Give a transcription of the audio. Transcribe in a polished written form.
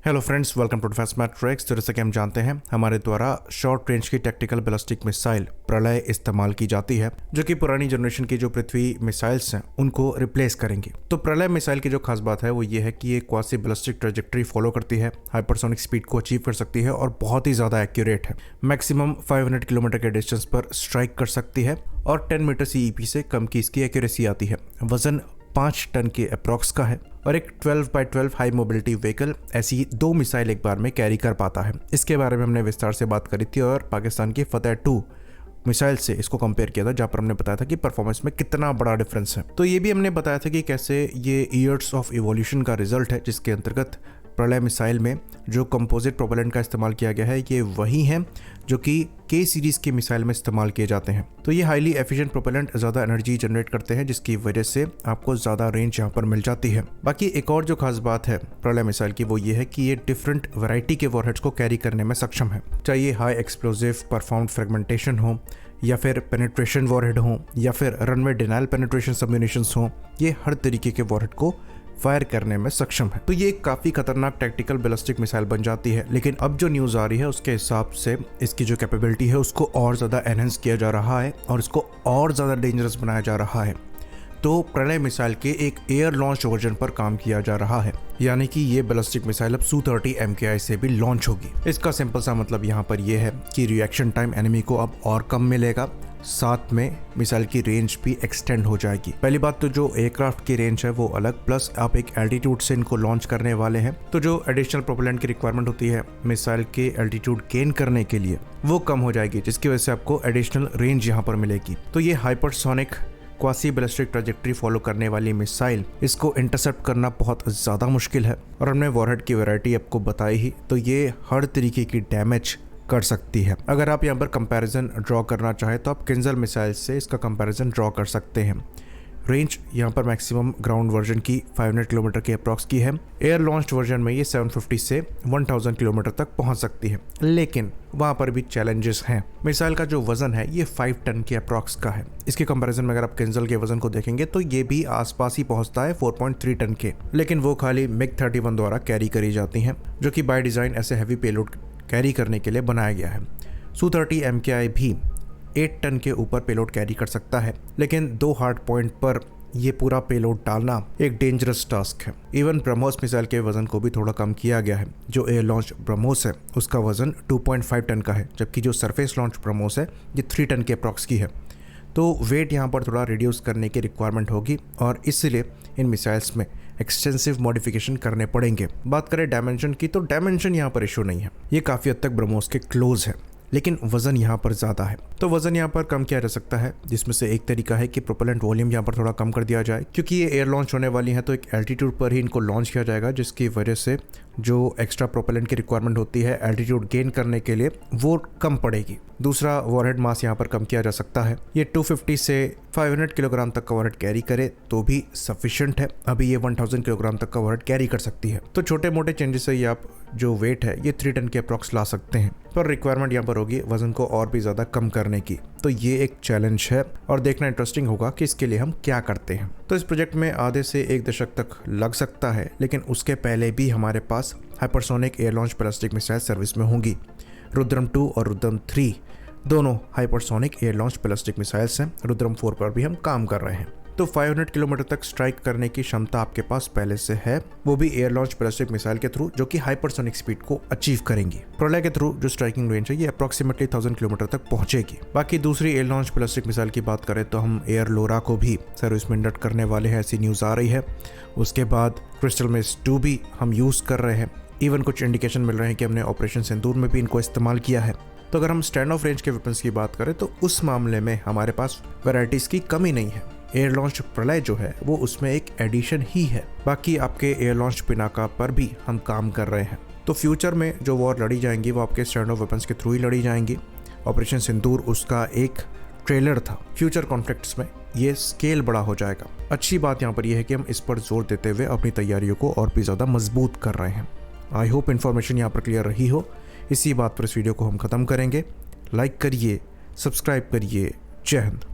Hello friends, welcome to defence matrix. तो जैसा कि हम जानते हैं, हमारे द्वारा शॉर्ट रेंज की टैक्टिकल बैलिस्टिक मिसाइल प्रलय इस्तेमाल की जाती है, जो कि पुरानी जनरेशन की जो पृथ्वी मिसाइल्स हैं उनको रिप्लेस करेंगी। तो प्रलय मिसाइल की जो खास बात है वो ये है कि ये क्वासी बैलिस्टिक ट्रेजेक्ट्री फॉलो करती है, हाइपरसोनिक स्पीड को अचीव कर सकती है और बहुत ही ज़्यादा एक्यूरेट है। मैक्सिमम 500 किलोमीटर के डिस्टेंस पर स्ट्राइक कर सकती है और 10 मीटर CEP से कम की इसकी एक्यूरेसी आती है। वजन 5 टन के अप्रॉक्स का है और एक 12x12 हाई मोबिलिटी व्हीकल ऐसी 2 मिसाइल एक बार में कैरी कर पाता है। इसके बारे में हमने विस्तार से बात करी थी और पाकिस्तान की फतेह 2 मिसाइल से इसको कंपेयर किया था, जहाँ पर हमने बताया था कि परफॉर्मेंस में कितना बड़ा डिफरेंस है। तो ये भी हमने बताया था कि कैसे ये ईयर्स ऑफ इवोल्यूशन का रिजल्ट है, जिसके अंतर्गत प्रलय मिसाइल में जो कंपोजिट प्रोपेलेंट का इस्तेमाल किया गया है ये वही है जो कि K सीरीज की मिसाइल में इस्तेमाल किए जाते हैं। तो ये हाईली एफिशिएंट प्रोपेलेंट ज़्यादा एनर्जी जनरेट करते हैं, जिसकी वजह से आपको ज़्यादा रेंज यहाँ पर मिल जाती है। बाकी एक और जो खास बात है प्रलय मिसाइल की वो ये है कि ये डिफरेंट वैरायटी के वॉरहेड्स को कैरी करने में सक्षम है, चाहे ये हाई एक्सप्लोजिव परफॉर्म्ड फ्रेगमेंटेशन हो या फिर पेनिट्रेशन वॉरहेड हो या फिर रनवे डिनाइल पेनिट्रेशन सबम्यूनिशंस हो, ये हर तरीके के वॉरहेड को फायर करने में सक्षम है। तो ये एक काफी खतरनाक टैक्टिकल बैलिस्टिक मिसाइल बन जाती है। लेकिन अब जो न्यूज आ रही है उसके हिसाब से इसकी जो कैपेबिलिटी है उसको और ज्यादा एनहेंस किया जा रहा है और इसको और ज्यादा डेंजरस बनाया जा रहा है। तो प्रलय मिसाइल के एक एयर लॉन्च वर्जन पर काम किया जा रहा है, यानी कि ये बैलिस्टिक मिसाइल अब Su-30 MKI से भी लॉन्च होगी। इसका सिंपल सा मतलब यहाँ पर यह है कि रिएक्शन टाइम एनिमी को अब और कम मिलेगा, साथ में मिसाइल की रेंज भी एक्सटेंड हो जाएगी। पहली बात तो जो एयरक्राफ्ट की रेंज है वो अलग, प्लस आप एक एल्टीट्यूड से इनको लॉन्च करने वाले हैं, तो जो एडिशनल प्रोपेलेंट की रिक्वायरमेंट होती है मिसाइल के एल्टीट्यूड गेन करने के लिए वो कम हो जाएगी, जिसकी वजह से आपको एडिशनल रेंज यहाँ पर मिलेगी। तो ये hypersonic quasi ballistic trajectory follow करने वाली मिसाइल, इसको इंटरसेप्ट करना बहुत ज़्यादा मुश्किल है। और हमने वॉरहेड की वैरायटी आपको बताई ही, तो ये हर तरीके की डैमेज कर सकती है। अगर आप यहाँ पर कंपैरिजन ड्रॉ करना चाहें तो आप किंजल मिसाइल से इसका कंपैरिजन ड्रॉ कर सकते हैं। रेंज यहाँ पर मैक्सिमम ग्राउंड वर्जन की 500 किलोमीटर के अप्रॉक्स की है। एयर लॉन्च वर्जन में ये 750 से 1000 किलोमीटर तक पहुँच सकती है, लेकिन वहाँ पर भी चैलेंजेस हैं। मिसाइल का जो वजन है ये 5 टन के अप्रॉक्स का है। इसके कंपैरिजन में अगर आप किंजल के वजन को देखेंगे तो ये भी आसपास ही पहुँचता है 4.3 टन के, लेकिन वो खाली MiG-31 द्वारा कैरी करी जाती हैं, जो कि बाय डिज़ाइन ऐसे हैवी पेलोड कैरी करने के लिए बनाया गया है। Su-30 MKI भी 8 टन के ऊपर पेलोड कैरी कर सकता है, लेकिन 2 हार्ड पॉइंट पर ये पूरा पेलोड डालना एक डेंजरस टास्क है। इवन ब्रह्मोस मिसाइल के वजन को भी थोड़ा कम किया गया है। जो एयर लॉन्च ब्रह्मोस है उसका वजन 2.5 टन का है, जबकि जो सरफेस लॉन्च ब्रह्मोस है ये 3 टन के अप्रॉक्स की है। तो वेट यहाँ पर थोड़ा रिड्यूस करने की रिक्वायरमेंट होगी और इसलिए इन मिसाइल्स में एक्सटेंसिव मॉडिफिकेशन करने पड़ेंगे। बात करें डायमेंशन की, तो डायमेंशन यहाँ पर इशू नहीं है, ये काफ़ी हद तक ब्रह्मोस के क्लोज है, लेकिन वजन यहाँ पर ज़्यादा है। तो वजन यहाँ पर कम किया जा सकता है, जिसमें से एक तरीका है कि प्रोपेलेंट वॉल्यूम यहाँ पर थोड़ा कम कर दिया जाए, क्योंकि ये एयर लॉन्च होने वाली है तो एक एल्टीट्यूड पर ही इनको लॉन्च किया जाएगा, जिसकी वजह से जो एक्स्ट्रा प्रोपेलेंट की रिक्वायरमेंट होती है एल्टीट्यूड गेन करने के लिए वो कम पड़ेगी। दूसरा, वॉरहेड मास यहाँ पर कम किया जा सकता है। ये 250 से 500 किलोग्राम तक का वॉरहेड कैरी करे तो भी सफिशिएंट है। अभी ये 1000 किलोग्राम तक का वॉरहेड कैरी कर सकती है। तो छोटे मोटे चेंजेस से ये आप जो वेट है ये 3 टन के अप्रॉक्स ला सकते हैं, पर रिक्वायरमेंट यहाँ पर होगी वजन को और भी ज़्यादा कम करने की। तो ये एक चैलेंज है और देखना इंटरेस्टिंग होगा कि इसके लिए हम क्या करते हैं। तो इस प्रोजेक्ट में आधे से 1 दशक तक लग सकता है, लेकिन उसके पहले भी हमारे पास hypersonic air launch ballistic missile service में होंगी। रुद्रम 2 और रुद्रम 3 दोनों hypersonic air launch ballistic missiles हैं। रुद्रम 4 पर भी हम काम कर रहे हैं। तो 500 किलोमीटर तक स्ट्राइक करने की क्षमता आपके पास पहले से है, वो भी एयर लॉन्च बैलिस्टिक मिसाइल के थ्रू, जो कि हाइपरसोनिक स्पीड को अचीव करेंगी। प्रलय के थ्रू जो स्ट्राइकिंग रेंज है ये अप्रोक्सीमेटली 1000 किलोमीटर तक पहुंचेगी। बाकी दूसरी एयर लॉन्च बैलिस्टिक मिसाइल की बात करें तो हम एयर लोरा को भी सर्विस में इंडक्ट करने वाले हैं, ऐसी न्यूज़ आ रही है। उसके बाद क्रिस्टल मेस 2 भी हम यूज़ कर रहे हैं। इवन कुछ इंडिकेशन मिल रहे हैं कि हमने ऑपरेशन सिंदूर में भी इनको इस्तेमाल किया है। तो अगर हम स्टैंड ऑफ रेंज के वेपन्स की बात करें तो उस मामले में हमारे पास वैरायटीज़ की कमी नहीं है। एयर लॉन्च प्रलय जो है वो उसमें एक एडिशन ही है। बाकी आपके एयर लॉन्च पिनाका पर भी हम काम कर रहे हैं। तो फ्यूचर में जो वॉर लड़ी जाएंगी वो आपके स्टैंड ऑफ वेपन्स के थ्रू ही लड़ी जाएंगी। ऑपरेशन सिंदूर उसका एक ट्रेलर था। फ्यूचर कॉन्फ्लिक्ट्स में ये स्केल बड़ा हो जाएगा। अच्छी बात यहाँ पर यह है कि हम इस पर जोर देते हुए अपनी तैयारियों को और भी ज़्यादा मजबूत कर रहे हैं। आई होप इन्फॉर्मेशन यहाँ पर क्लियर रही हो। इसी बात पर इस वीडियो को हम ख़त्म करेंगे। लाइक करिए, सब्सक्राइब करिए। जय हिंद।